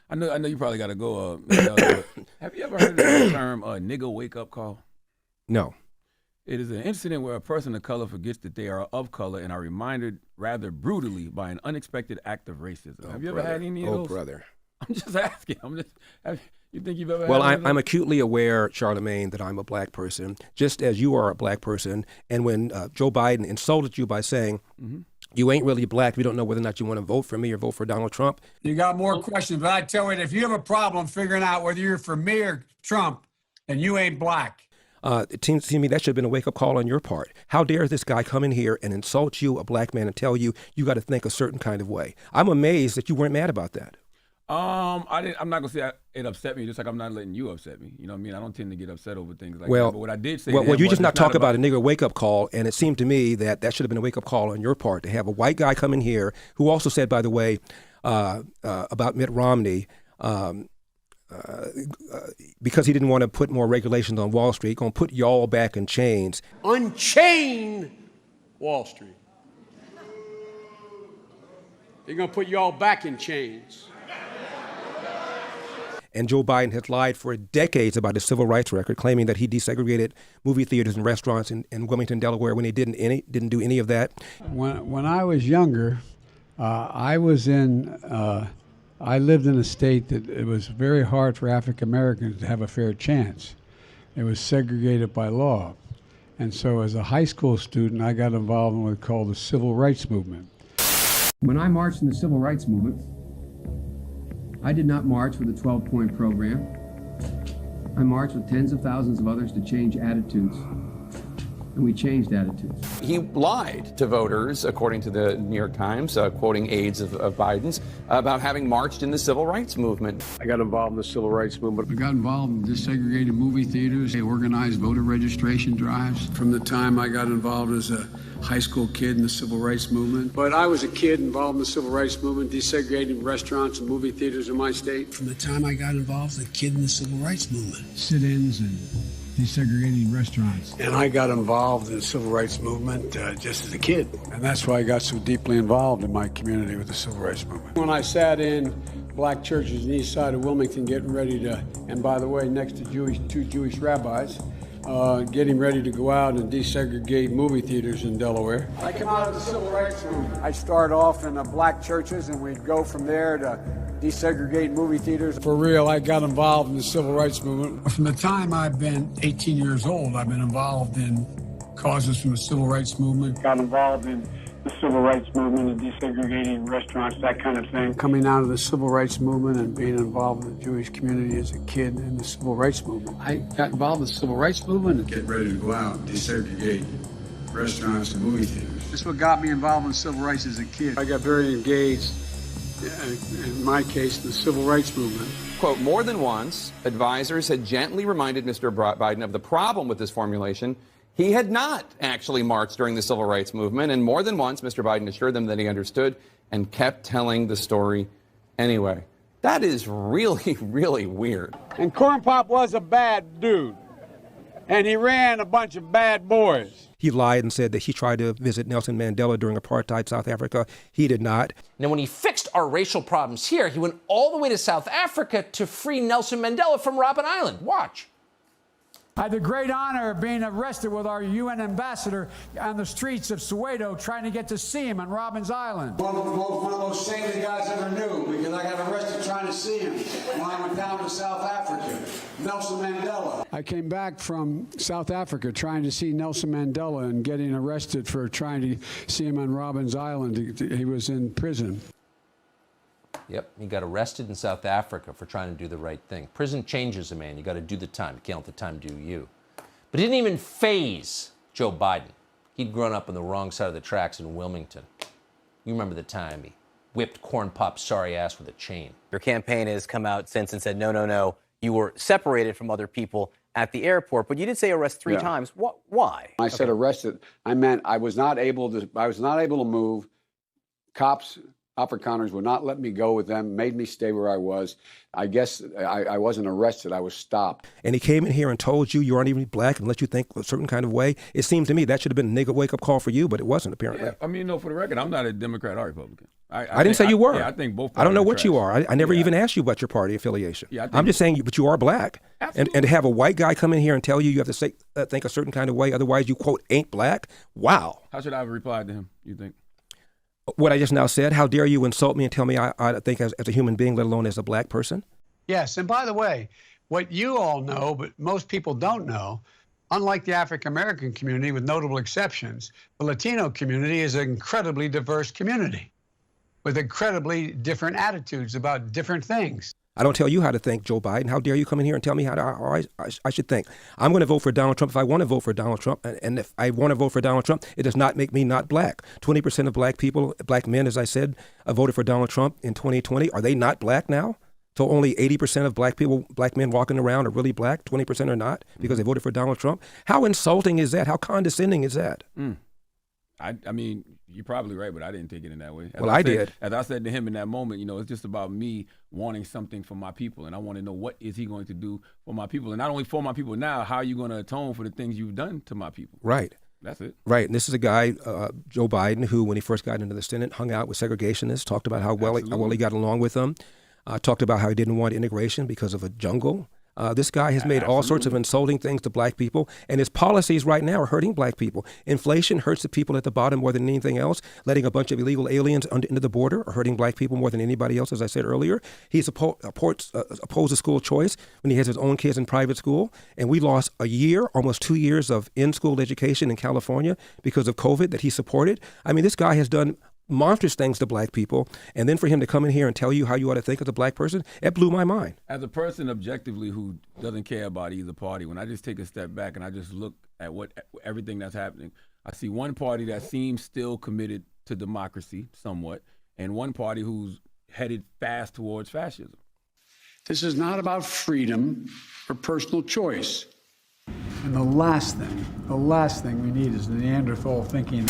I know you probably got to go. Have you ever heard of the term nigga wake up call? No. It is an incident where a person of color forgets that they are of color and are reminded rather brutally by an unexpected act of racism. Have you ever had any of those? Oh, brother. I'm just asking. You think you've ever Well, had I'm acutely aware, Charlamagne, that I'm a black person, just as you are a black person. And when Joe Biden insulted you by saying, you ain't really black, we don't know whether or not you want to vote for me or vote for Donald Trump. You got more questions, but I tell you, if you have a problem figuring out whether you're for me or Trump, then you ain't black. It seems to me that should have been a wake-up call on your part. How dare this guy come in here and insult you, a black man, and tell you you got to think a certain kind of way? I'm amazed that you weren't mad about that. I'm not gonna say it upset me, just like I'm not letting you upset me. You know what I mean? I don't tend to get upset over things like that. But what I did say, well, you just not talk about a nigger wake-up call, and it seemed to me that should have been a wake-up call on your part to have a white guy come in here who also said, by the way, about Mitt Romney. Because he didn't want to put more regulations on Wall Street, going to put y'all back in chains. Unchain Wall Street. They're going to put you all back in chains. And Joe Biden has lied for decades about his civil rights record, claiming that he desegregated movie theaters and restaurants in Wilmington, Delaware, when he didn't do any of that. When I was younger, I lived in a state that it was very hard for African Americans to have a fair chance. It was segregated by law. And so as a high school student, I got involved in what's called the Civil Rights Movement. When I marched in the Civil Rights Movement, I did not march with a 12-point program. I marched with tens of thousands of others to change attitudes. And we changed attitudes. He lied to voters, according to the New York Times, quoting aides of Biden's, about having marched in the civil rights movement. I got involved in the civil rights movement. I got involved in desegregated movie theaters. They organized voter registration drives. From the time I got involved as a high school kid in the civil rights movement. But I was a kid involved in the civil rights movement, desegregating restaurants and movie theaters in my state. From the time I got involved as a kid in the civil rights movement. Sit-ins and desegregating restaurants. And I got involved in the civil rights movement just as a kid. And that's why I got so deeply involved in my community with the civil rights movement. When I sat in black churches on the east side of Wilmington getting ready to, and by the way, next to two Jewish rabbis, getting ready to go out and desegregate movie theaters in Delaware. I come out of the civil rights movement. I start off in the black churches and we'd go from there to desegregate movie theaters. For real, I got involved in the civil rights movement. From the time I've been 18 years old, I've been involved in causes from the civil rights movement. Got involved in the civil rights movement and desegregating restaurants, that kind of thing. Coming out of the civil rights movement and being involved in the Jewish community as a kid in the civil rights movement. I got involved in the civil rights movement and getting ready to go out and desegregate restaurants and movie theaters. That's what got me involved in civil rights as a kid. I got very engaged, in my case, in the civil rights movement. Quote, more than once, advisors had gently reminded Mr. Biden of the problem with this formulation. He had not actually marched during the civil rights movement, and more than once, Mr. Biden assured them that he understood and kept telling the story anyway. That is really, really weird. And Corn Pop was a bad dude, and he ran a bunch of bad boys. He lied and said that he tried to visit Nelson Mandela during apartheid South Africa. He did not. Now, when he fixed our racial problems here, he went all the way to South Africa to free Nelson Mandela from Robben Island. Watch. I had the great honor of being arrested with our UN ambassador on the streets of Soweto trying to get to see him on Robben Island. One of the most saintly guys I ever knew, because I got arrested trying to see him when I went down to South Africa. Nelson Mandela. I came back from South Africa trying to see Nelson Mandela and getting arrested for trying to see him on Robben Island. He was in prison. Yep, he got arrested in South Africa for trying to do the right thing. Prison changes a man. You got to do the time. You can't let the time do you. But it didn't even faze Joe Biden. He'd grown up on the wrong side of the tracks in Wilmington. You remember the time he whipped Corn Pop's sorry ass with a chain. Your campaign has come out since and said, no. You were separated from other people at the airport, but you did say arrest three times. Why? I said arrested. I meant I was not able to move. Cops Afrikaners would not let me go with them, made me stay where I was. I guess I wasn't arrested. I was stopped. And he came in here and told you aren't even black and let you think a certain kind of way. It seemed to me that should have been a nigga wake-up call for you, but it wasn't, apparently. Yeah, I mean, for the record, I'm not a Democrat or Republican. I didn't say you were. Yeah, I think both. I don't know what trash. you are. I never even asked you about your party affiliation. Yeah, I'm just saying, but you are black. Absolutely. And to have a white guy come in here and tell you have to say, think a certain kind of way, otherwise you, quote, ain't black. Wow. How should I have replied to him, you think? What I just now said, how dare you insult me and tell me I think as a human being, let alone as a black person? Yes, and by the way, what you all know, but most people don't know, unlike the African American community, with notable exceptions, the Latino community is an incredibly diverse community with incredibly different attitudes about different things. I don't tell you how to think, Joe Biden. How dare you come in here and tell me how I should think? I'm going to vote for Donald Trump if I want to vote for Donald Trump. And if I want to vote for Donald Trump, it does not make me not black. 20% of black people, black men, as I said, voted for Donald Trump in 2020. Are they not black now? So only 80% of black people, black men walking around are really black, 20% are not because they voted for Donald Trump. How insulting is that? How condescending is that? I mean, you're probably right, but I didn't take it in that way. Well, I did. As I said to him in that moment, it's just about me wanting something for my people, and I want to know what is he going to do for my people, and not only for my people now. How are you going to atone for the things you've done to my people? Right. That's it. Right. And this is a guy, Joe Biden, who, when he first got into the Senate, hung out with segregationists, talked about how well he got along with them, talked about how he didn't want integration because of a jungle. This guy has made all sorts of insulting things to black people, and his policies right now are hurting black people. Inflation hurts the people at the bottom more than anything else. Letting a bunch of illegal aliens into the border are hurting black people more than anybody else, as I said earlier. He's opposed to school choice when he has his own kids in private school, and we lost a year, almost 2 years of in-school education in California because of COVID that he supported. I mean, this guy has done monstrous things to black people, and then for him to come in here and tell you how you ought to think as a black person, it blew my mind. As a person objectively who doesn't care about either party, when I just take a step back and I just look at everything that's happening, I see one party that seems still committed to democracy somewhat, and one party who's headed fast towards fascism. This is not about freedom or personal choice. And the last thing we need is the Neanderthal thinking.